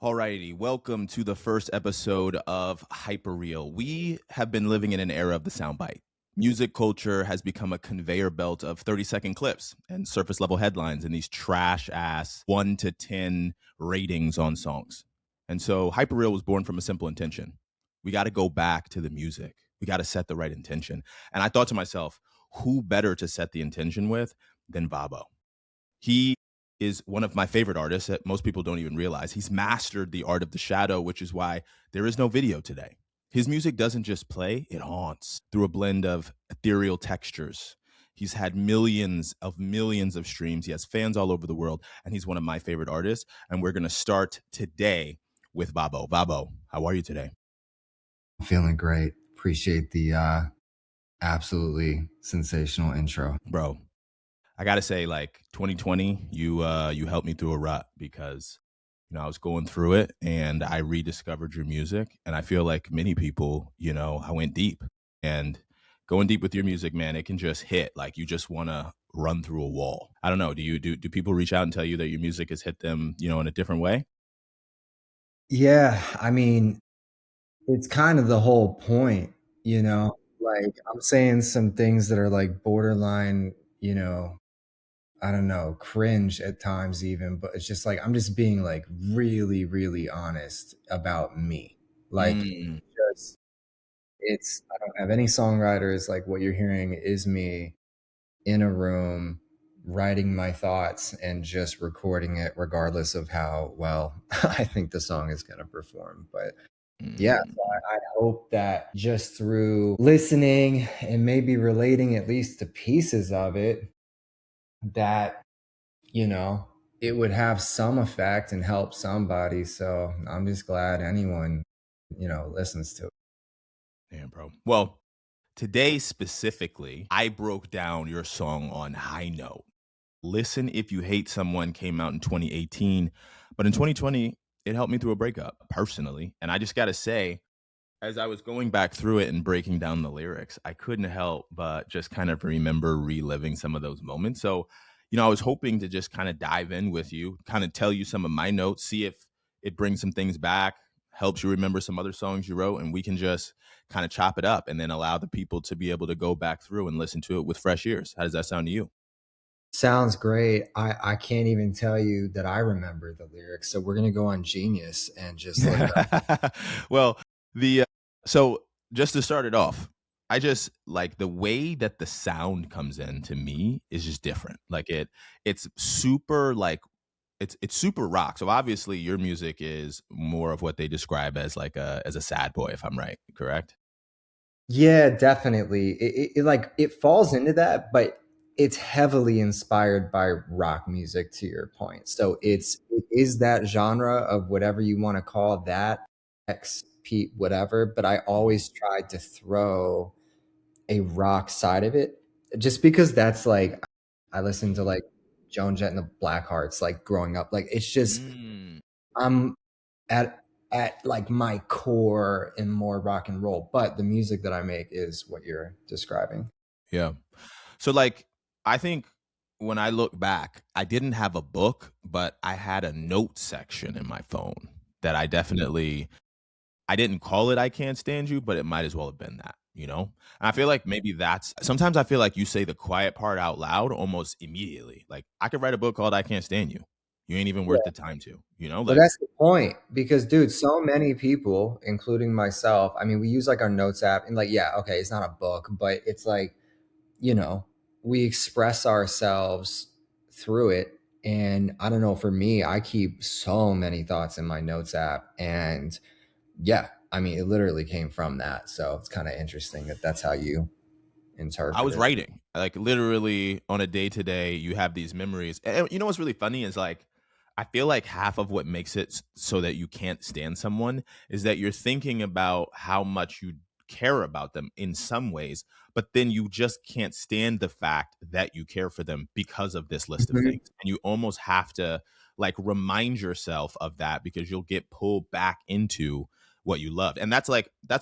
Alrighty, welcome to the first episode of HyperReal. We have been living in an era of the soundbite. Music culture has become a conveyor belt of 30-second clips and surface level headlines and these trash ass 1 to 10 ratings on songs. And so HyperReal was born from a simple intention. We got to go back to the music. We got to set the right intention. And I thought to myself, who better to set the intention with than Vaboh? He is one of my favorite artists that most people don't even realize. He's mastered the art of the shadow, which is why there is no video today. His music doesn't just play, it haunts through a blend of ethereal textures. He's had millions of streams. He has fans all over the world, and he's one of my favorite artists. And we're going to start today with Vaboh. Vaboh, how are you today? Feeling great. Appreciate the absolutely sensational intro. Bro, I gotta say, like 2020, you helped me through a rut because I was going through it and I rediscovered your music, and I feel like many people, I went deep, and going deep with your music, man, it can just hit like you just want to run through a wall. I don't know. Do people reach out and tell you that your music has hit them, in a different way? Yeah, I mean, it's kind of the whole point, like I'm saying some things that are like borderline, I don't know, cringe at times even, but it's just like I'm just being like really, really honest about me. Like Mm, just I don't have any songwriters. Like what you're hearing is me in a room writing my thoughts and just recording it regardless of how well I think the song is going to perform. But yeah, mm. so I hope that just through listening and maybe relating at least to pieces of it, that, it would have some effect and help somebody. So I'm just glad anyone, listens to it. Damn, bro. Well, today specifically, I broke down your song on High Note. Listen If You Hate Someone came out in 2018, but in 2020, it helped me through a breakup personally. And I just got to say, as I was going back through it and breaking down the lyrics, I couldn't help but just kind of remember reliving some of those moments. So, I was hoping to just kind of dive in with you, kind of tell you some of my notes, see if it brings some things back, helps you remember some other songs you wrote, and we can just kind of chop it up and then allow the people to be able to go back through and listen to it with fresh ears. How does that sound to you? Sounds great. I can't even tell you that I remember the lyrics. So we're gonna go on Genius and just look up. Well, the so just to start it off, I just like the way that the sound comes in to me is just different. Like it's super like it's super rock. So obviously your music is more of what they describe as like a sad boy, if I'm right, correct? Yeah, definitely. Like it falls into that, but it's heavily inspired by rock music to your point. So it is that genre of whatever you want to call that, X P whatever, but I always tried to throw a rock side of it just because that's like I listened to like Joan Jett and the Blackhearts like growing up. Like it's just Mm, I'm at like my core in more rock and roll, but the music that I make is what you're describing. yeah. So like I think when I look back, I didn't have a book, but I had a note section in my phone that I didn't call it I Can't Stand You, but it might as well have been that. And I feel like maybe that's sometimes I feel like you say the quiet part out loud almost immediately. Like I could write a book called I Can't Stand You. You ain't even worth the time to. Well, Like that's the point because, dude, so many people, including myself, I mean, we use like our notes app and like, yeah, okay, it's not a book, but it's like, you know, we express ourselves through it. And I don't know, for me, I keep so many thoughts in my notes app. And yeah, I mean, it literally came from that. So it's kind of interesting that that's how you I interpret was it. writing, like literally on a day to day, you have these memories. And you know what's really funny is like, I feel like half of what makes it so that you can't stand someone is that you're thinking about how much you care about them in some ways, but then you just can't stand the fact that you care for them because of this list of Mhm. things. And you almost have to like remind yourself of that because you'll get pulled back into what you loved. And that's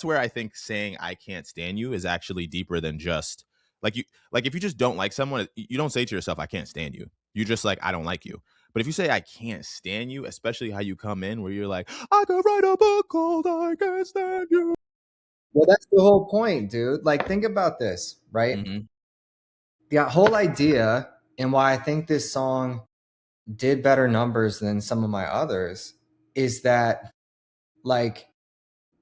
where I think saying I can't stand you is actually deeper than just like if you just don't like someone, you don't say to yourself, I can't stand you. You just like, I don't like you. But if you say I can't stand you, especially how you come in where you're like, I could write a book called I Can't Stand You. Well, that's the whole point, dude. Like, think about this, right? Mm-hmm. The whole idea and why I think this song did better numbers than some of my others is that, like,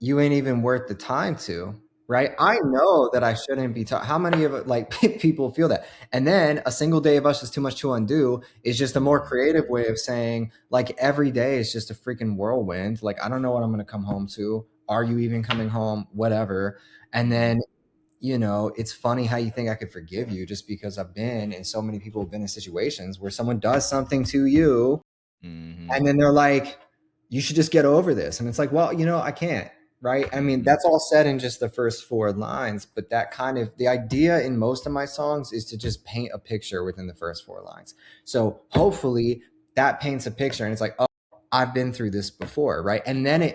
you ain't even worth the time to, right? I know that I shouldn't be how many of it, like, people feel that? And then a single day of us is too much to undo is just a more creative way of saying, like, every day is just a freaking whirlwind. Like, I don't know what I'm going to come home to. Are you even coming home? Whatever. And Mm-hmm. then, it's funny how you think I could forgive you just because I've been, and so many people have been in situations where someone does something to you Mm-hmm. and then they're like, you should just get over this. And it's like, well, I can't. Right. I mean, Mm-hmm. that's all said in just the first four lines. But that kind of the idea in most of my songs is to just paint a picture within the first four lines. So hopefully that paints a picture and it's like, oh, I've been through this before. Right. And then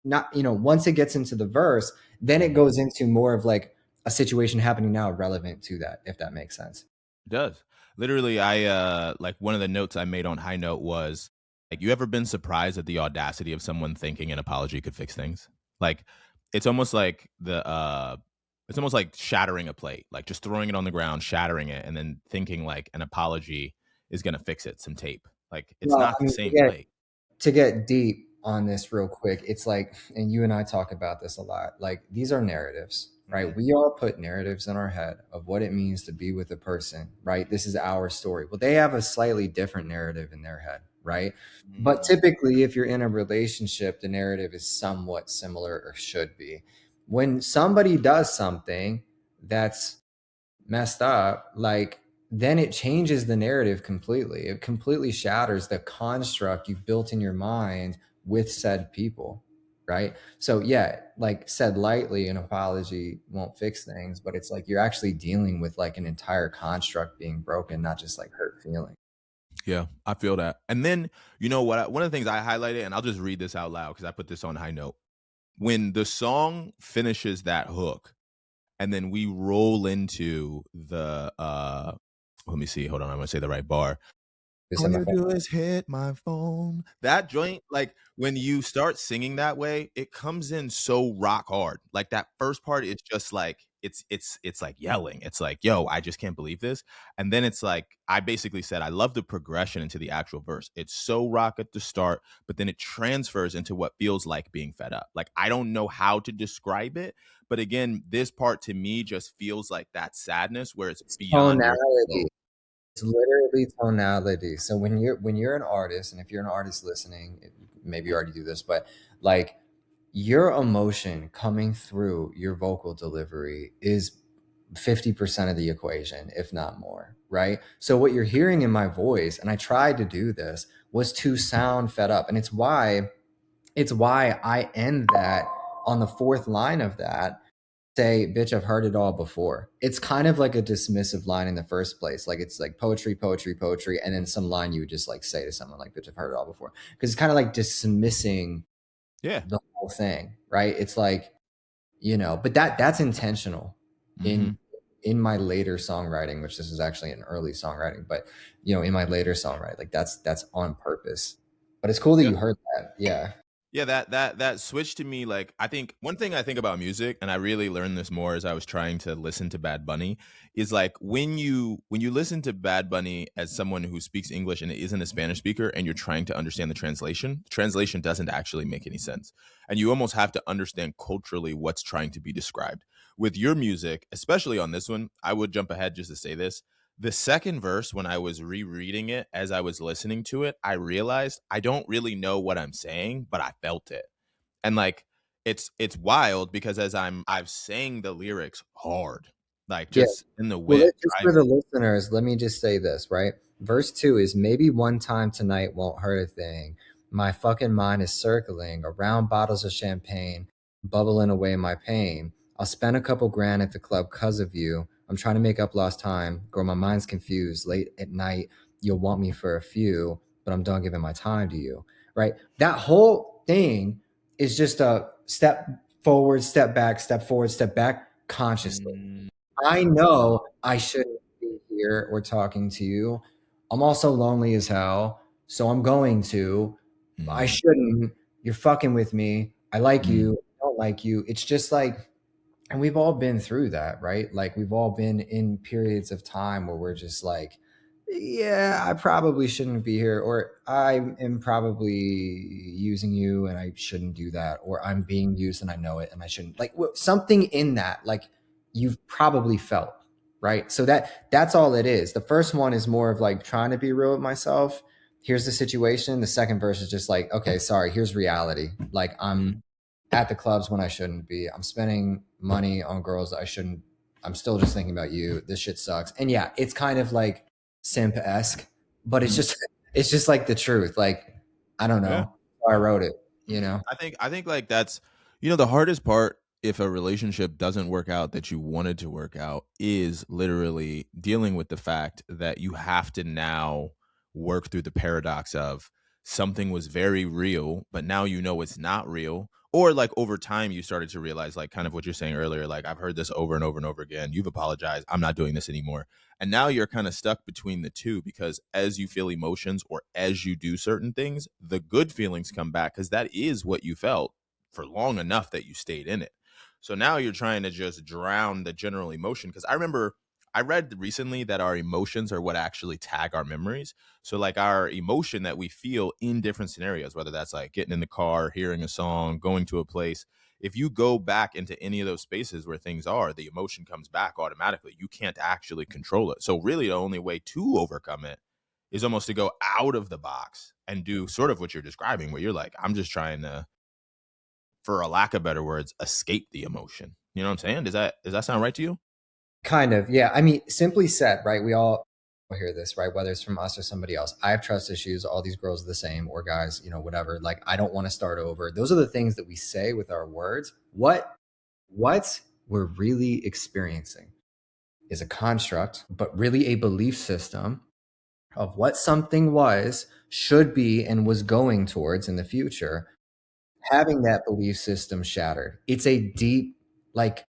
once it gets into the verse, then it Mm-hmm. goes into more of like a situation happening now relevant to that, if that makes sense. It does. Literally, I like one of the notes I made on High Note was like, you ever been surprised at the audacity of someone thinking an apology could fix things? Like, it's almost like it's almost like shattering a plate, like just throwing it on the ground, shattering it, and then thinking like an apology is gonna fix it, some tape. Like, it's Well, not I the mean, same plate. to get deep on this real quick, it's like, and you and I talk about this a lot, like these are narratives, Mm-hmm. right? We all put narratives in our head of what it means to be with a person, right? This is our story. Well, they have a slightly different narrative in their head, right? But Mm-hmm. typically, if you're in a relationship, the narrative is somewhat similar or should be. When somebody does something that's messed up, like then it changes the narrative completely. It completely shatters the construct you've built in your mind with said people, right? So yeah, like said lightly, an apology won't fix things, but it's like you're actually dealing with like an entire construct being broken, not just like hurt feelings. Yeah, I feel that. And then, you know what? One of the things I highlighted, and I'll just read this out loud because I put this on High Note. When the song finishes that hook, and then we roll into the let me see, hold on, I'm gonna say the right bar. Just All in my you do is hit my phone. That joint, like when you start singing that way, it comes in so rock hard. Like that first part is just like it's like yelling. It's like, yo, I just can't believe this. And then it's like I basically said I love the progression into the actual verse. It's so rock at the start, but then it transfers into what feels like being fed up. Like I don't know how to describe it, but again, this part to me just feels like that sadness where it's beyond your tonality. control. It's literally tonality. So when you're an artist, and if you're an artist listening, maybe you already do this, but like your emotion coming through your vocal delivery is 50% of the equation, if not more, right? So what you're hearing in my voice, and I tried to do this, was to sound fed up. And it's why I end that on the fourth line of that say, bitch, I've heard it all before. It's kind of like a dismissive line in the first place. Like it's like poetry, poetry, poetry, and then some line you would just like say to someone like, bitch, I've heard it all before. Because it's kind of like dismissing Yeah. the whole thing, right? It's like, but that's intentional Mm-hmm. in my later songwriting, which this is actually an early songwriting, but in my later songwriting, like that's on purpose. But it's cool that Yeah. you heard that. Yeah. Yeah, that switch to me, like I think one thing I think about music, and I really learned this more as I was trying to listen to Bad Bunny, is like when you listen to Bad Bunny as someone who speaks English and isn't a Spanish speaker, and you're trying to understand the translation doesn't actually make any sense, and you almost have to understand culturally what's trying to be described. With your music, especially on this one, I would jump ahead just to say this: the second verse, when I was rereading it as I was listening to it, I realized I don't really know what I'm saying, but I felt it. And like it's wild because as I've sang the lyrics hard, like Yeah. just in the Well, whip just for driving. the listeners, let me just say this, right? Verse 2 is maybe one time tonight won't hurt a thing. My fucking mind is circling around bottles of champagne, bubbling away my pain. I'll spend a couple grand at the club because of you. I'm trying to make up lost time. Girl, my mind's confused. Late at night, you'll want me for a few, but I'm done giving my time to you, right? That whole thing is just a step forward, step back, step forward, step back consciously. Mm, I know I shouldn't be here or talking to you. I'm also lonely as hell. so I'm going to. I Mm, shouldn't. You're fucking with me. I like mm, you. I don't like you. It's just like, and we've all been through that, right? Like we've all been in periods of time where we're just like, yeah, I probably shouldn't be here, or I am probably using you and I shouldn't do that, or I'm being used and I know it and I shouldn't. Like something in that, like you've probably felt, right? So that's all it is. The first one is more of like trying to be real with myself. Here's the situation. The second verse is just like, okay, sorry, here's reality. Like mm. I'm at the clubs when I shouldn't be. I'm spending money on girls that I shouldn't. I'm still just thinking about you. This shit sucks. And yeah, it's kind of like simp-esque, but it's Mhm. just it's just like the truth. Like, I don't Yeah. know. I wrote it, you know. I think like that's the hardest part if a relationship doesn't work out that you wanted to work out is literally dealing with the fact that you have to now work through the paradox of something was very real, but now you know it's not real. Or like over time you started to realize like kind of what you're saying earlier, like I've heard this over and over and over again. You've apologized. I'm not doing this anymore. And now you're kind of stuck between the two because as you feel emotions or as you do certain things, the good feelings come back because that is what you felt for long enough that you stayed in it. So now you're trying to just drown the general emotion. Because I remember I read recently that our emotions are what actually tag our memories. So, like our emotion that we feel in different scenarios, whether that's like getting in the car, hearing a song, going to a place, if you go back into any of those spaces where things are, the emotion comes back automatically. You can't actually control it. So, really, the only way to overcome it is almost to go out of the box and do sort of what you're describing, where you're like, I'm just trying to, for a lack of better words, escape the emotion. You know what I'm saying? Does that sound right to you? Kind of, yeah. I mean, simply said, right? We all hear this, right? Whether it's from us or somebody else. I have trust issues. All these girls are the same, or guys, whatever. Like, I don't want to start over. Those are the things that we say with our words. What we're really experiencing is a construct, but really a belief system of what something was, should be, and was going towards in the future, having that belief system shattered. It's a deep, like,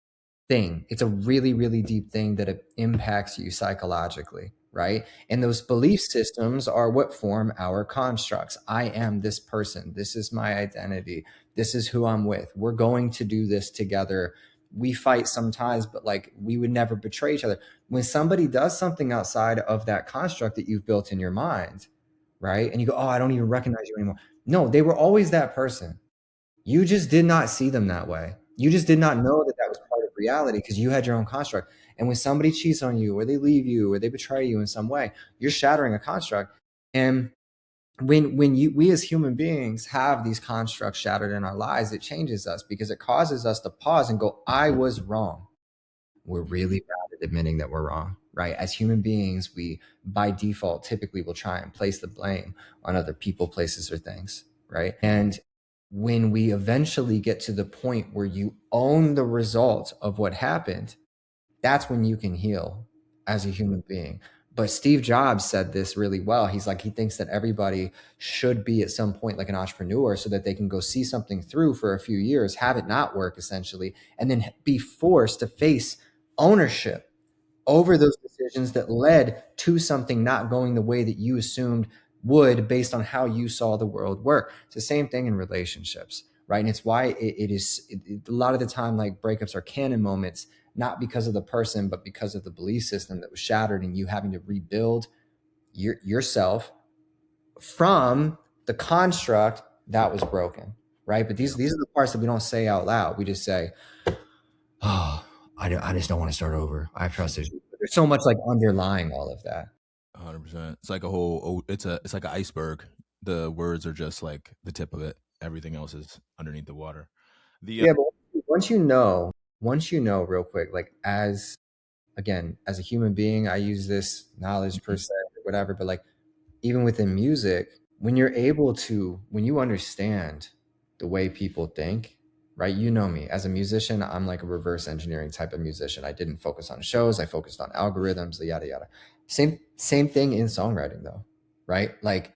thing. It's a really, really deep thing that it impacts you psychologically, right? And those belief systems are what form our constructs. I am this person. This is my identity. This is who I'm with. We're going to do this together. We fight sometimes, but like we would never betray each other. When somebody does something outside of that construct that you've built in your mind, right? And you go, oh, I don't even recognize you anymore. No, they were always that person. You just did not see them that way. You just did not know that that was part of reality because you had your own construct. And when somebody cheats on you, or they leave you, or they betray you in some way, you're shattering a construct. And when we as human beings have these constructs shattered in our lives, it changes us because it causes us to pause and go, I was wrong. We're really bad at admitting that we're wrong, right? As human beings, we by default typically will try and place the blame on other people, places, or things, right? And when we eventually get to the point where you own the result of what happened, that's when you can heal as a human being. But Steve Jobs said this really well. He's like, he thinks that everybody should be at some point like an entrepreneur so that they can go see something through for a few years, have it not work essentially, and then be forced to face ownership over those decisions that led to something not going the way that you assumed would based on how you saw the world work. It's the same thing in relationships, right? And it's why a lot of the time, like breakups are canon moments, not because of the person, but because of the belief system that was shattered and you having to rebuild yourself from the construct that was broken, right? But Yeah. these are the parts that we don't say out loud. We just say, oh, I just don't want to start over. I have trust issues. But there's so much like underlying all of that. 100%. It's like a whole. It's like an iceberg. The words are just like the tip of it. Everything else is underneath the water. The Yeah, but once you know, real quick, like as again, as a human being, I use this knowledge per Mhm. se, or whatever, but like even within music, when you understand the way people think, right? You know me as a musician, I'm like a reverse engineering type of musician. I didn't focus on shows, I focused on algorithms, the yada yada. Same thing in songwriting though, right? Like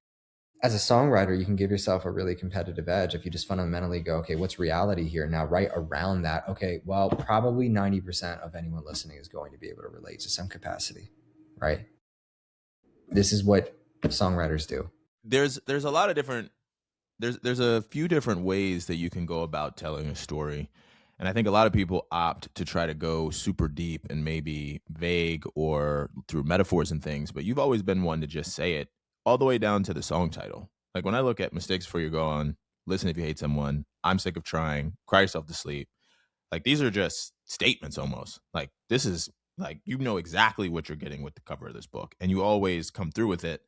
as a songwriter, you can give yourself a really competitive edge if you just fundamentally go, okay, what's reality here? Now, right around that, okay, well, probably 90% of anyone listening is going to be able to relate to some capacity, right? This is what songwriters do. There's a lot of different there's a few different ways that you can go about telling a story. And I think a lot of people opt to try to go super deep and maybe vague or through metaphors and things, but you've always been one to just say it all the way down to the song title. Like when I look at Mistakes Before You Go On, Listen If You Hate Someone, I'm Sick of Trying, Cry Yourself to Sleep. Like these are just statements almost. Like this is like you know exactly what you're getting with the cover of this book, and you always come through with it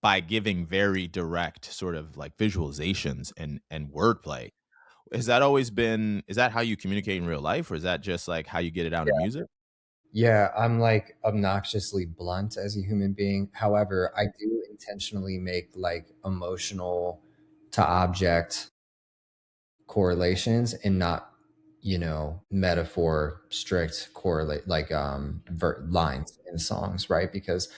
by giving very direct sort of like visualizations and wordplay. Has that always been is that how you communicate in real life, or is that just like how you get it out in music? Yeah, I'm like obnoxiously blunt as a human being. However, I do intentionally make like emotional to object correlations and not, metaphor strict correlate like lines in songs, right? Because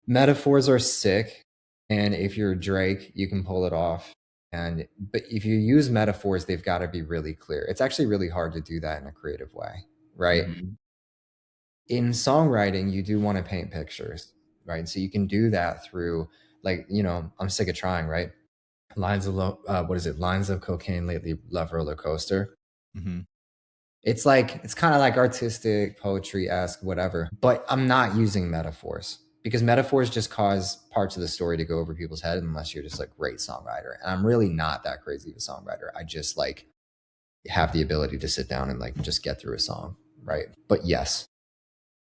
metaphors are sick, and if you're Drake, you can pull it off. And but if you use metaphors, they've got to be really clear. It's actually really hard to do that in a creative way, right? Mhm. In songwriting, you do want to paint pictures, right? So you can do that through, like, I'm sick of trying, right? What is it? Lines of cocaine lately, love roller coaster. Mhm. It's kind of like artistic poetry esque, whatever. But I'm not using metaphors because metaphors just cause parts of the story to go over people's head unless you're just like great songwriter. And I'm really not that crazy of a songwriter. I just like have the ability to sit down and like just get through a song, right? But yes,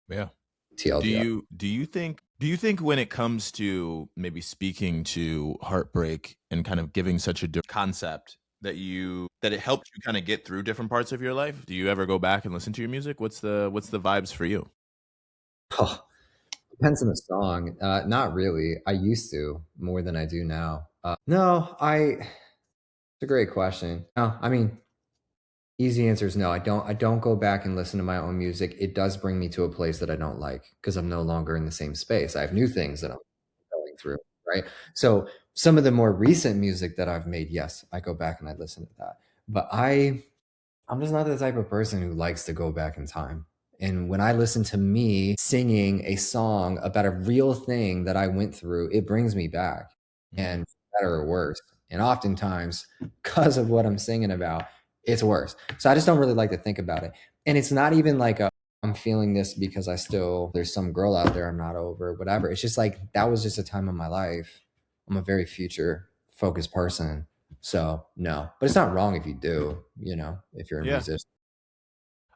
Yeah. TLDR. Do you think when it comes to maybe speaking to heartbreak and kind of giving such a different concept that it helps you kind of get through different parts of your life? Do you ever go back and listen to your music? What's the vibes for you? Oh, depends on the song. Not really. I used to more than I do now. No, it's a great question. No, I mean, easy answer is no. I don't go back and listen to my own music. It does bring me to a place that I don't like because I'm no longer in the same space. I have new things that I'm going through, right? So some of the more recent music that I've made, yes, I go back and I listen to that. But I'm just not the type of person who likes to go back in time. And when I listen to me singing a song about a real thing that I went through, it brings me back, Mhm. and better or worse. And oftentimes, because of what I'm singing about, it's worse. So I just don't really like to think about it. And it's not even like I'm feeling this because there's some girl out there I'm not over, whatever. It's just like that was just a time of my life. I'm a very future focused person. So no, but it's not wrong if you do, if you're a Yeah. musician.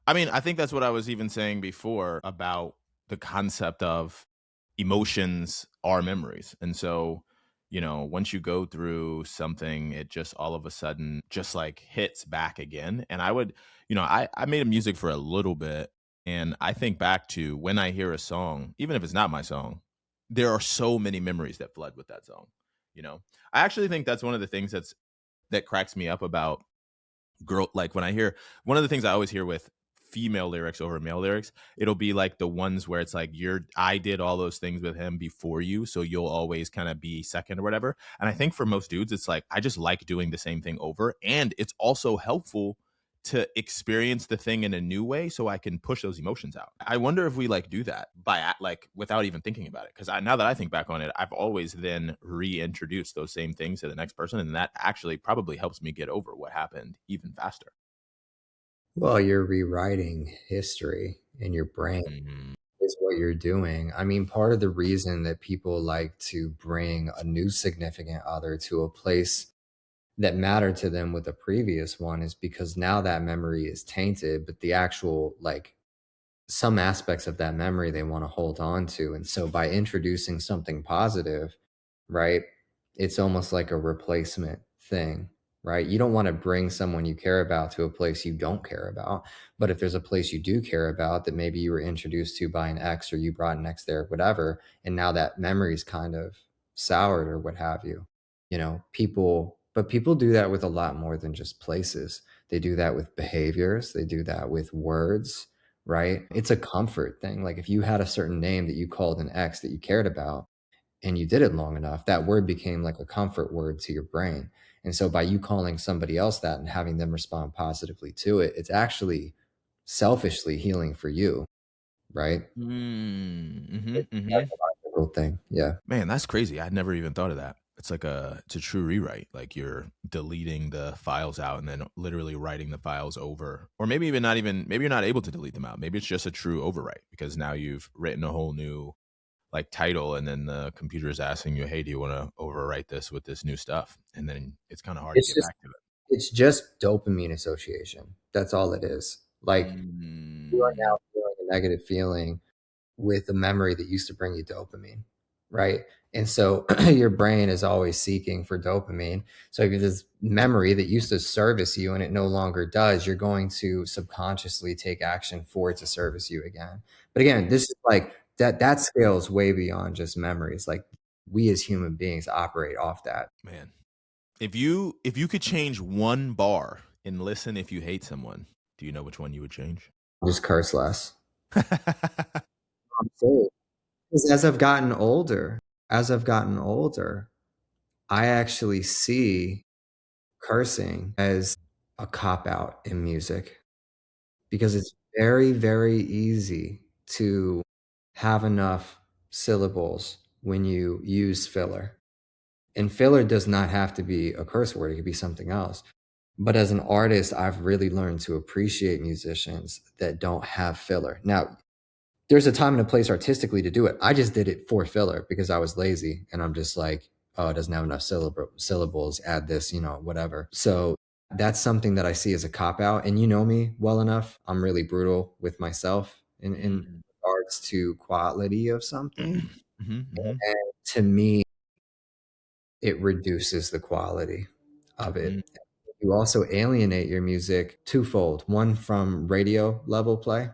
I mean, I think that's what I was even saying before about the concept of emotions are memories. And so, once you go through something, it just all of a sudden just like hits back again. And I made music for a little bit, and I think back to when I hear a song, even if it's not my song, there are so many memories that flood with that song. You know, I actually think that's one of the things that cracks me up about girl like when I hear one of the things I always hear with female lyrics over male lyrics, it'll be like the ones where it's like I did all those things with him before you, so you'll always kind of be second or whatever. And I think for most dudes, it's like I just like doing the same thing over, and it's also helpful to experience the thing in a new way so I can push those emotions out. I wonder if we like do that like without even thinking about it. Because now that I think back on it, I've always then reintroduced those same things to the next person. And that actually probably helps me get over what happened even faster. Well, you're rewriting history in your brain Mhm. is what you're doing. I mean, part of the reason that people like to bring a new significant other to a place that mattered to them with the previous one is because now that memory is tainted, but the actual like some aspects of that memory they want to hold on to. And so by introducing something positive, right, it's almost like a replacement thing, right? You don't want to bring someone you care about to a place you don't care about. But if there's a place you do care about that maybe you were introduced to by an ex or you brought an ex there, whatever, and now that memory's kind of soured or what have you, people do that with a lot more than just places. They do that with behaviors, they do that with words, right? It's a comfort thing. Like if you had a certain name that you called an ex that you cared about and you did it long enough, that word became like a comfort word to your brain. And so by you calling somebody else that and having them respond positively to it, it's actually selfishly healing for you, right? Mm, mhm, It's a mhm. psychological thing. Yeah. Man, that's crazy. I'd never even thought of that. it's a true rewrite. Like you're deleting the files out and then literally writing the files over, or maybe maybe you're not able to delete them out. Maybe it's just a true overwrite because now you've written a whole new like title, and then the computer is asking you, hey, do you want to overwrite this with this new stuff? And then it's kind of hard to It's get just back to it. it's just dopamine association. That's all it is. Like you are Mm, now feeling a negative feeling with a memory that used to bring you dopamine, right? And so your brain is always seeking for dopamine. So if this memory that used to service you and it no longer does, you're going to subconsciously take action for it to service you again. But again, this is like that scales way beyond just memories. Like we as human beings operate off that. man, if you could change one bar and listen if you hate someone, do you know which one you would change? Just curse less. I'm serious. 'Cause as I've gotten older, I actually see cursing as a cop out in music because it's very, very easy to have enough syllables when you use filler. And filler does not have to be a curse word, it could be something else. But as an artist, I've really learned to appreciate musicians that don't have filler. Now, there's a time and a place artistically to do it. I just did it for filler because I was lazy and I'm just like, oh, it doesn't have enough syllables, add this, whatever. So that's something that I see as a cop out. And you know me well enough. I'm really brutal with myself in Mm. regards to quality of something. Mhm. And to me, it reduces the quality of it. Mhm. You also alienate your music twofold. One from radio level play,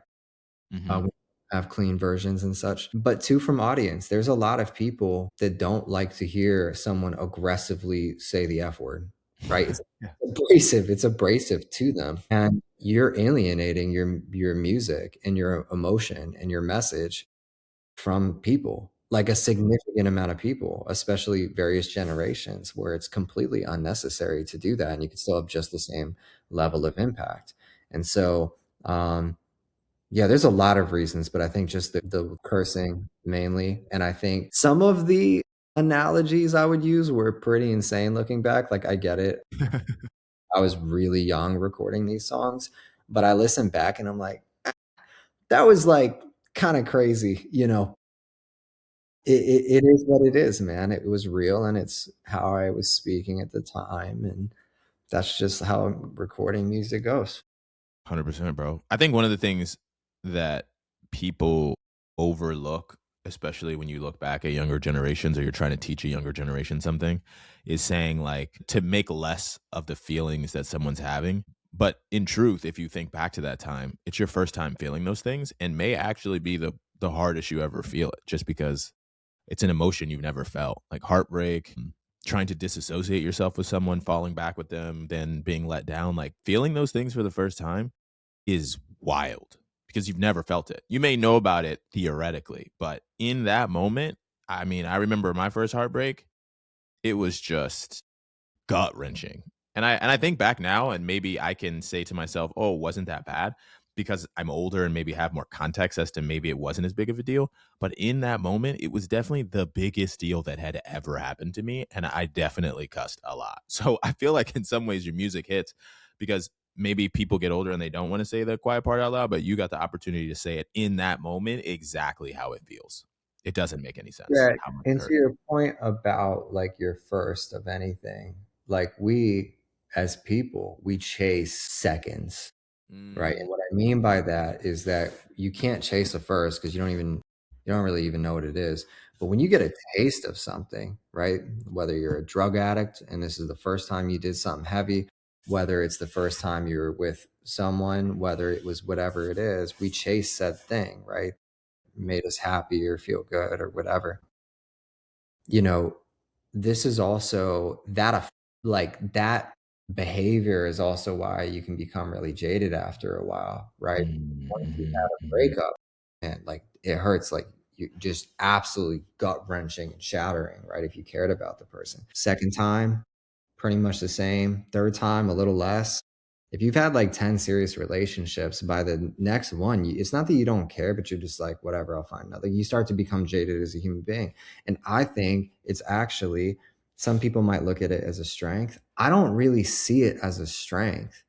Mhm. we have clean versions and such. But two, from audience. There's a lot of people that don't like to hear someone aggressively say the F word, right? It's Yeah. abrasive. It's abrasive to them. And you're alienating your music and your emotion and your message from people, like a significant amount of people, especially various generations, where it's completely unnecessary to do that. And you can still have just the same level of impact. And so, yeah, there's a lot of reasons, but I think just the cursing mainly. And I think some of the analogies I would use were pretty insane looking back. Like, I get it. I was really young recording these songs, but I listen back and I'm like, that was like kind of crazy. It is what it is, man. It was real and it's how I was speaking at the time. And that's just how recording music goes. 100%, bro. I think one of the things that people overlook, especially when you look back at younger generations or you're trying to teach a younger generation something, is saying like to make less of the feelings that someone's having. But in truth, if you think back to that time, it's your first time feeling those things and may actually be the hardest you ever feel it, just because it's an emotion you've never felt, like heartbreak, trying to disassociate yourself with someone, falling back with them, then being let down. Like feeling those things for the first time is wild because you've never felt it. You may know about it theoretically, but in that moment, I mean, I remember my first heartbreak, it was just gut wrenching. And I think back now, and maybe I can say to myself, "Oh, it wasn't that bad," because I'm older and maybe have more context as to maybe it wasn't as big of a deal. But in that moment, it was definitely the biggest deal that had ever happened to me, and I definitely cussed a lot. So I feel like in some ways your music hits because maybe people get older and they don't want to say the quiet part out loud, but you got the opportunity to say it in that moment exactly how it feels. It doesn't make any sense Yeah, how much it and to hurts. your point about like your first of anything, like we as people, we chase seconds, right? Mm, And what I mean by that is that you can't chase a first because you don't really even know what it is. But when you get a taste of something, right? Whether you're a drug addict and this is the first time you did something heavy, whether it's the first time you're with someone, whether it was whatever it is, we chase said thing, right? Made us happy or feel good or whatever. You know, this is also like that behavior is also why you can become really jaded after a while, right? Once you mhm, had a mhm. breakup and like it hurts, like you just absolutely gut wrenching and shattering, right? If you cared about the person. Second time, pretty much the same. Third time, a little less. If you've had like 10 serious relationships, by the next one, it's not that you don't care, but you're just like, whatever, I'll find another. You start to become jaded as a human being. And I think it's actually Some people might look at it as a strength. I don't really see it as a strength,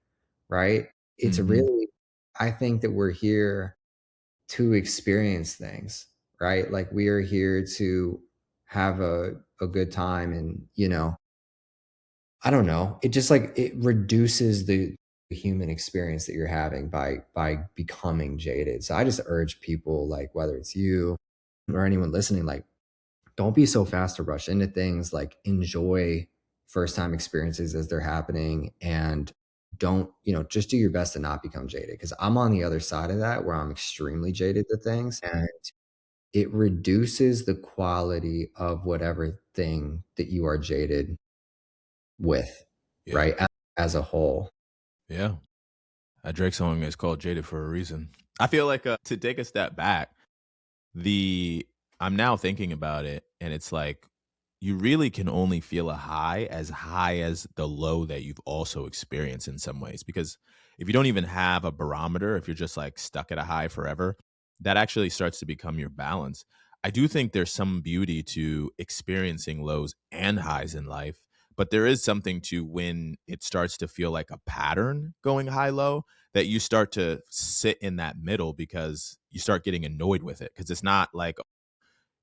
right? It's Hmm. really, I think that we're here to experience things, right? Like we are here to have a good time and, I don't know. It just like it reduces the human experience that you're having by becoming jaded. So I just urge people like whether it's you or anyone listening, like don't be so fast to rush into things, like enjoy first time experiences as they're happening and don't, just do your best to not become jaded. Cause I'm on the other side of that where I'm extremely jaded to things and it reduces the quality of whatever thing that you are jaded with, Yeah. right? As a whole. Yeah. That Drake song is called Jaded for a reason. I feel like to take a step back, the I'm now thinking about it, and it's like you really can only feel a high as the low that you've also experienced in some ways. Because if you don't even have a barometer, if you're just like stuck at a high forever, that actually starts to become your balance. I do think there's some beauty to experiencing lows and highs in life, but there is something to when it starts to feel like a pattern going high low, that you start to sit in that middle because you start getting annoyed with it, because it's not like,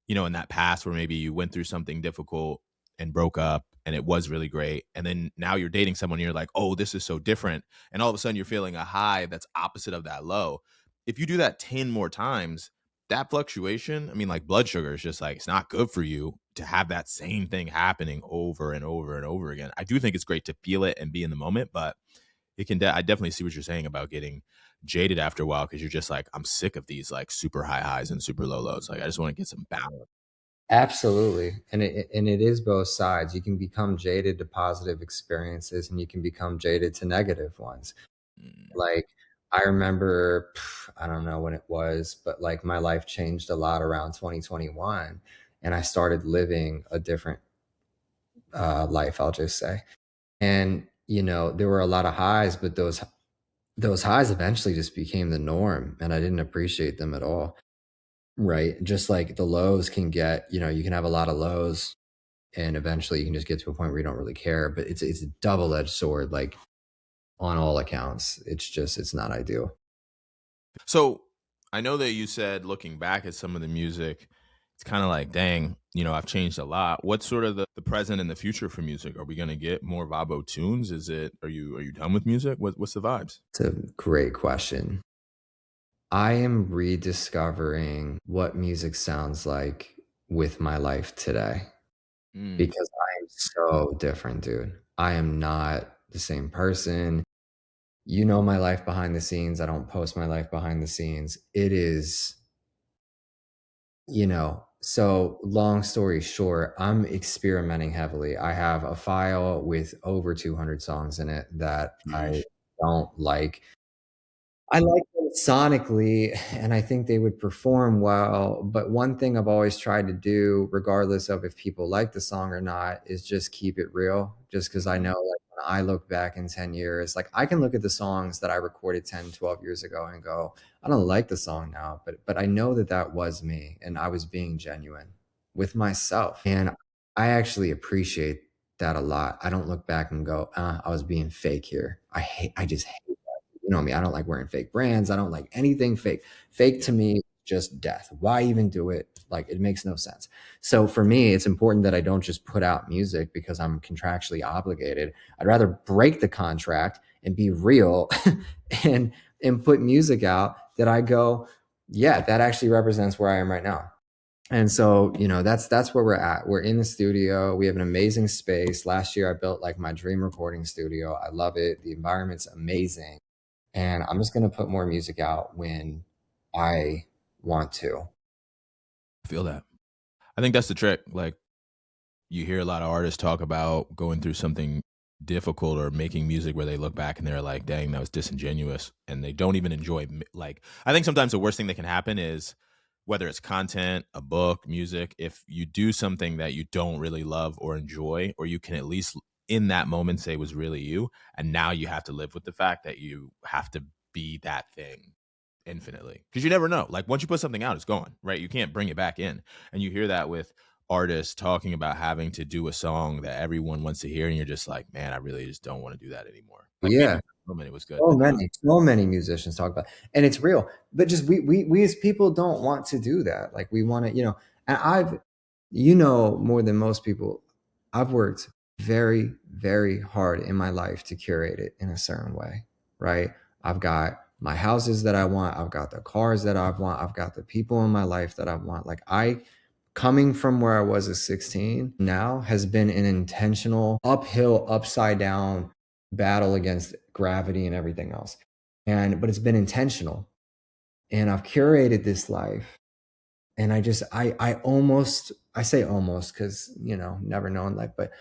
in that past where maybe you went through something difficult and broke up and it was really great, and then now you're dating someone and you're like, oh, this is so different, and all of a sudden you're feeling a high that's opposite of that low. If you do that 10 more times, that fluctuation, I mean, like blood sugar is just like, it's not good for you to have that same thing happening over and over and over again. I do think it's great to feel it and be in the moment, but I definitely see what you're saying about getting jaded after a while, because you're just like, I'm sick of these like super high highs and super low lows. Like I just want to get some balance. Absolutely. And it is both sides. You can become jaded to positive experiences and you can become jaded to negative ones. Mm, Like I remember, I don't know when it was, but like my life changed a lot around 2021 and I started living a different life, I'll just say. And there were a lot of highs, but those highs eventually just became the norm and I didn't appreciate them at all. Right. Just like the lows can get, you can have a lot of lows and eventually you can just get to a point where you don't really care. But it's a double edged sword, like on all accounts. It's not ideal. So I know that you said looking back at some of the music, it's kind of like, dang, I've changed a lot. What's sort of the present and the future for music? Are we going to get more Vaboh tunes? Are you done with music? What's the vibes? It's a great question. I am rediscovering what music sounds like with my life today Mm, because I am so different, dude. I am not the same person. You know my life behind the scenes. I don't post my life behind the scenes. It is, so long story short, I'm experimenting heavily. I have a file with over 200 songs in it that I sheesh. don't like. I like them sonically, and I think they would perform well, but one thing I've always tried to do, regardless of if people like the song or not, is just keep it real, just because I Mhm. know, like, when I look back in 10 years, like, I can look at the songs that I recorded 10, 12 years ago and go, "I don't like the song now," but I know that that was me, and I was being genuine with myself, and I actually appreciate that a lot. I don't look back and go, I was being fake here." I just hate, you know me, I don't like wearing fake brands. I don't like anything fake. Fake Yeah. to me, just death. Why even do it? Like it makes no sense. So for me, it's important that I don't just put out music because I'm contractually obligated. I'd rather break the contract and be real and put music out that I go, yeah, that actually represents where I am right now. And so, that's where we're at. We're in the studio. We have an amazing space. Last year I built like my dream recording studio. I love it. The environment's amazing and I'm just gonna put more music out when I want to. I feel that. I think that's the trick. Like, you hear a lot of artists talk about going through something difficult or making music where they look back and they're like, dang, that was disingenuous, and they don't even enjoy like, I think sometimes the worst thing that can happen is, whether it's content, a book, music, if you do something that you don't really love or enjoy, or you can at least in that moment say was really you, and now you have to live with the fact that you have to be that thing infinitely, because you never know. Like once you put something out, it's gone, right? You can't bring it back in. And you hear that with artists talking about having to do a song that everyone wants to hear, and you're just like, man, I really just don't want to do that anymore. Like maybe Yeah. for a moment it was good, So but now, many, so many musicians talk about, and it's real. But just we as people don't want to do that. Like we want to, and I've, more than most people, I've worked very, very hard in my life to curate it in a certain way, right? I've got my houses that I want. I've got the cars that I want. I've got the people in my life that I want. Like coming from where I was at 16 now has been an intentional uphill, upside down battle against gravity and everything else. But it's been intentional. And I've curated this life. And I almost, I say almost because, never know in life, but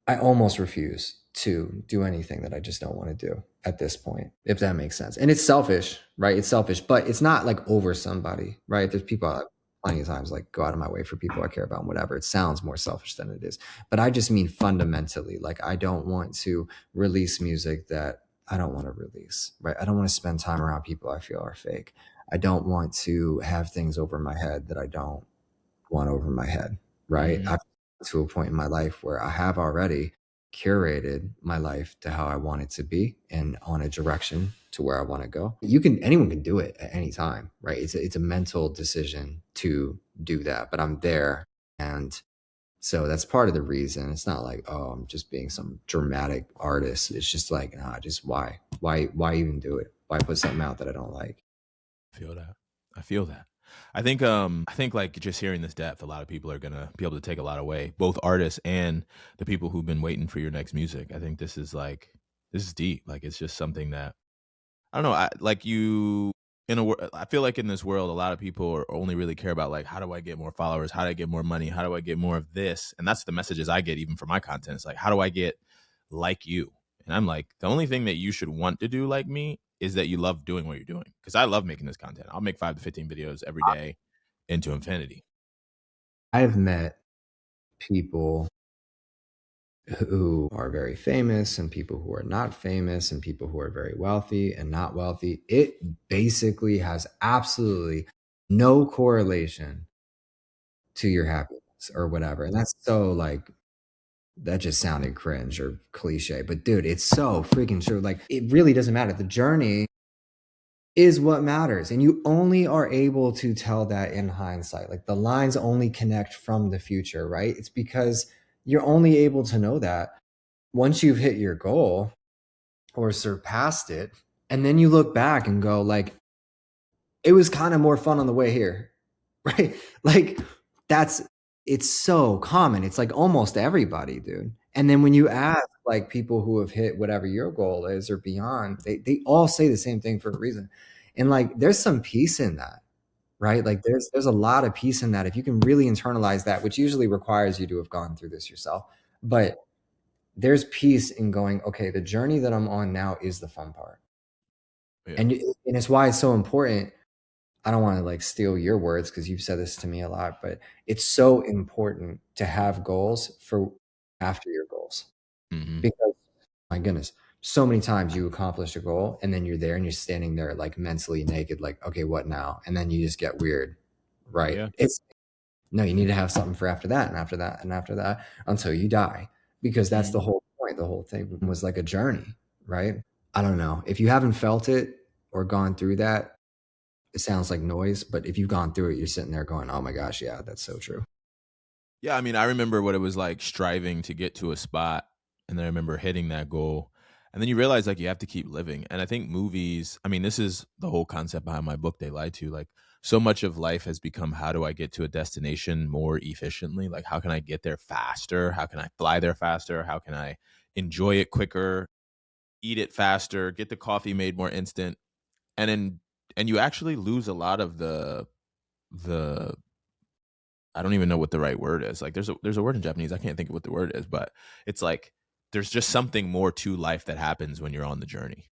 I almost refuse to do anything that I just don't want to do at this point, if that makes sense. And it's selfish, right? It's selfish, but it's not like over somebody, right? There's people plenty of times like go out of my way for people I care about and whatever. It sounds more selfish than it is. But I just mean fundamentally, like I don't want to release music that I don't want to release, right? I don't want to spend time around people I feel are fake. I don't want to have things over my head that I don't want over my head, right? mhm. I've gotten to a point in my life where I have already curated my life to how I want it to be and on a direction to where I want to go. Anyone can do it at any time, right? It's a mental decision to do that, but I'm there. And so that's part of the reason. It's not like, oh, I'm just being some dramatic artist. It's just like, nah, just why even do it? Why put something out that I don't like? I feel that. I feel that. I think like just hearing this depth, a lot of people are gonna be able to take a lot away, both artists and the people who've been waiting for your next music. I think this is deep. Like it's just something that I don't know. I feel like in this world, a lot of people only really care about like, how do I get more followers? How do I get more money? How do I get more of this? And that's the messages I get even for my content. It's like, how do I get like you? And I'm like, the only thing that you should want to do like me is that you love doing what you're doing. Because I love making this content. I'll make 5 to 15 videos every day into infinity. I've met people who are very famous and people who are not famous and people who are very wealthy and not wealthy. It basically has absolutely no correlation to your happiness or whatever. And that's so like, that just sounded cringe or cliche, but dude, it's so freaking true. Like, it really doesn't matter. The journey is what matters. And you only are able to tell that in hindsight. Like, the lines only connect from the future, right? It's because you're only able to know that once you've hit your goal or surpassed it, and then you look back and go like, it was kind of more fun on the way here, right? Like that's it's so common. It's like almost everybody, dude. And then when you ask like people who have hit whatever your goal is or beyond, they all say the same thing for a reason. And like there's some peace in that, right? Like there's a lot of peace in that if you can really internalize that, which usually requires you to have gone through this yourself. But there's peace in going, okay, the journey that I'm on now is the fun part. Yeah. And it's why it's so important. I don't want to like steal your words because you've said this to me a lot, but it's so important to have goals for after your goals. Hmm. Because my goodness, so many times you accomplish a goal and then you're there and you're standing there like mentally naked, like, okay, what now? And then you just get weird, right? Yeah. It's no, you need to have something for after that and after that and after that until you die. Because that's the Mhm. whole point. The whole thing was like a journey, right? I don't know. If you haven't felt it or gone through that, it sounds like noise, but if you've gone through it, you're sitting there going, "Oh my gosh, yeah, that's so true." Yeah, I mean, I remember what it was like striving to get to a spot, and then I remember hitting that goal. And then you realize like you have to keep living. And I think movies, I mean, this is the whole concept behind my book, They Lied to You. Like so much of life has become how do I get to a destination more efficiently? Like how can I get there faster? How can I fly there faster? How can I enjoy it quicker, eat it faster, get the coffee made more instant? And then and you actually lose a lot of the I don't even know what the right word is. Like there's a word in Japanese. I can't think of what the word is, but it's like there's just something more to life that happens when you're on the journey.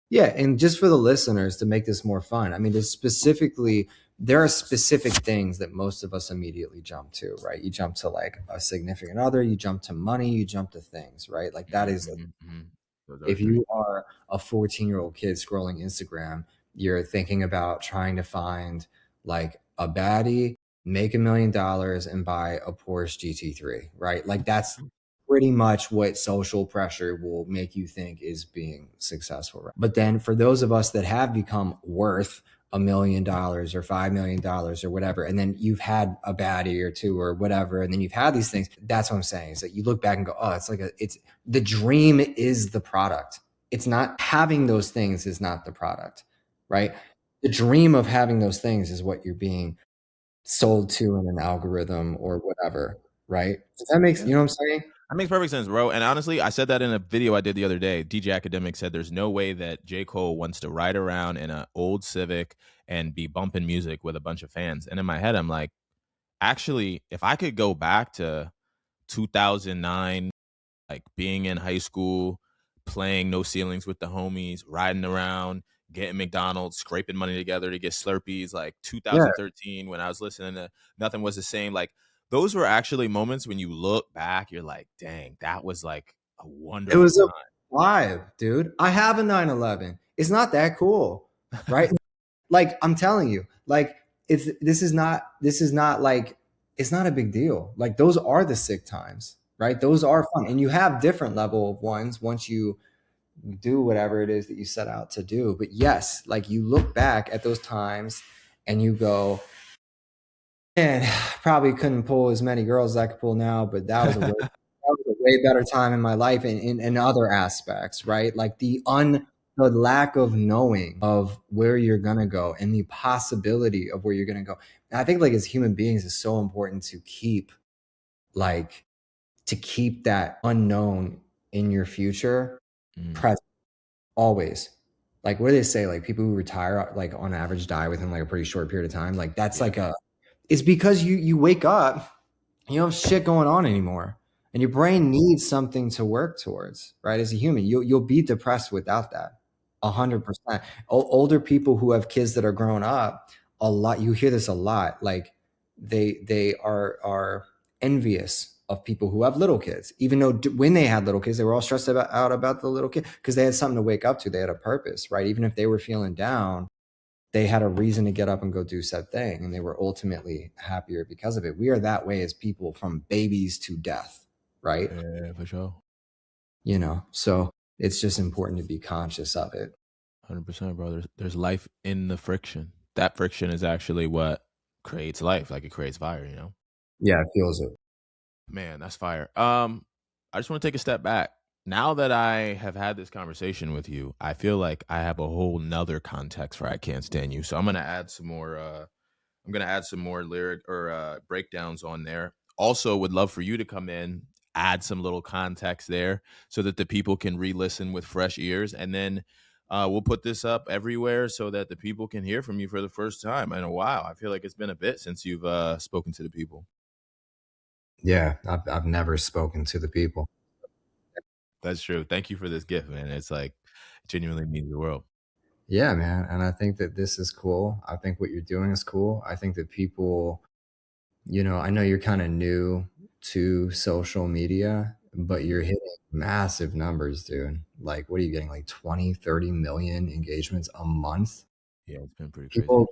Yeah, and just for the listeners to make this more fun, I mean, there are specific things that most of us immediately jump to, right? You jump to like a significant other, you jump to money, you jump to things, right? Like that Mhm, is mhm, mhm. Those are the if three. you are a 14-year-old kid scrolling Instagram, you're thinking about trying to find like a baddie make $1 million and buy a Porsche GT3, right? Like that's pretty much what social pressure will make you think is being successful. Right? But then for those of us that have become worth $1 million or $5 million or whatever, and then you've had a baddie or two or whatever, and then you've had these things, that's what I'm saying. Is that you look back and go, oh, it's the dream is the product. It's not having those things is not the product, right? The dream of having those things is what you're being sold to in an algorithm or whatever, right? Does that make, Yeah. you know what I'm saying? That makes perfect sense, bro. And honestly, I said that in a video I did the other day. DJ Academic said there's no way that J. Cole wants to ride around in an old Civic and be bumping music with a bunch of fans. And in my head, I'm like, actually, if I could go back to 2009, like being in high school, playing No Ceilings with the homies, riding around, getting McDonald's, scraping money together to get Slurpees, like Yeah. 2013 when I was listening to Nothing Was the Same. Like those were actually moments when you look back, you're like, dang, that was like a It wonderful was a time. vibe, dude. I have a 911. It's not that cool, right? Like I'm telling you, like it's this is not like it's not a big deal. Like those are the sick times, right? Those are fun. And you have different level of ones once you do whatever it is that you set out to do. But yes, like you look back at those times and you go, man, probably couldn't pull as many girls as I could pull now, but that was a way better time in my life in other aspects, right? Like the lack of knowing of where you're gonna go and the possibility of where you're gonna go. And I think like as human beings, it's so important to like keep that unknown in your future Mm, present always. Like what do they say? Like people who retire like on average die within like a pretty short period of time. Like that's yeah. like a it's because you wake up, you don't have shit going on anymore. And your brain needs something to work towards, right? As a human, you'll be depressed without that. 100%. Older people who have kids that are growing up, a lot you hear this a lot. Like they are envious of people who have little kids, even though when they had little kids, they were all stressed out about the little kid because they had something to wake up to. They had a purpose, right? Even if they were feeling down, they had a reason to get up and go do said thing, and they were ultimately happier because of it. We are that way as people from babies to death, right? Yeah, for sure. You know, so it's just important to be conscious of it. 100%, bro. There's life in the friction. That friction is actually what creates life. Like it creates fire, you know? Yeah, it feels it. Man, that's fire. I just want to take a step back. Now that I have had this conversation with you, I feel like I have a whole nother context for I Can't Stand You. So I'm gonna add some more lyric or breakdowns on there. Also, would love for you to come in, add some little context there so that the people can re-listen with fresh ears. And then we'll put this up everywhere so that the people can hear from you for the first time in a while. I feel like it's been a bit since you've spoken to the people. Yeah, I've never spoken to the people. That's true. Thank you for this gift, man. It's like genuinely means the world. Yeah, man, and I think that this is cool. I think what you're doing is cool. I think that people, I know you're kind of new to social media, but you're hitting massive numbers, dude. Like, what are you getting? Like 20, 30 million engagements a month? Yeah, it's been pretty crazy. People,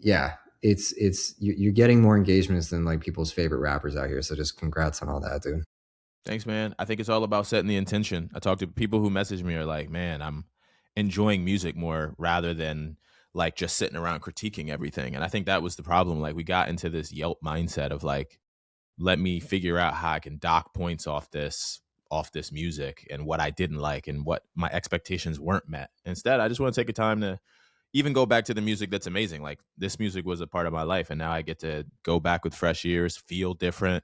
yeah, you're getting more engagements than like people's favorite rappers out here. So just congrats on all that, dude. Thanks, man. I think it's all about setting the intention. I talk to people who message me are like, man, I'm enjoying music more rather than like just sitting around critiquing everything. And I think that was the problem. Like we got into this Yelp mindset of like, let me figure out how I can dock points off this music and what I didn't like and what my expectations weren't met. Instead, I just want to take a time to even go back to the music that's amazing. Like this music was a part of my life and now I get to go back with fresh ears, feel different,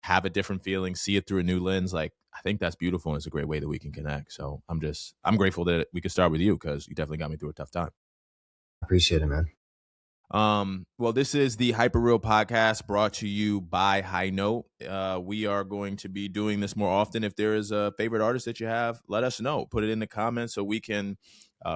have a different feeling, see it through a new lens. Like I think that's beautiful and it's a great way that we can connect. So I'm grateful that we could start with you because you definitely got me through a tough time. Appreciate it, man. Well, this is the HyperReal podcast brought to you by High Note. We are going to be doing this more often. If there is a favorite artist that you have, let us know. Put it in the comments so we can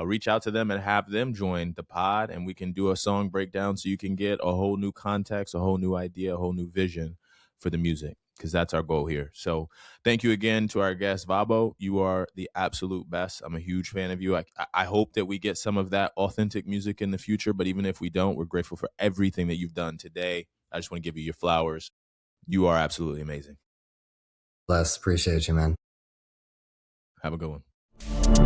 reach out to them and have them join the pod, and we can do a song breakdown so you can get a whole new context, a whole new idea, a whole new vision for the music, because that's our goal here. So thank you again to our guest, Vaboh. You are the absolute best. I'm a huge fan of you. I hope that we get some of that authentic music in the future, but even if we don't, we're grateful for everything that you've done today I just want to give you your flowers. You are absolutely amazing. Les, appreciate you, man. Have a good one.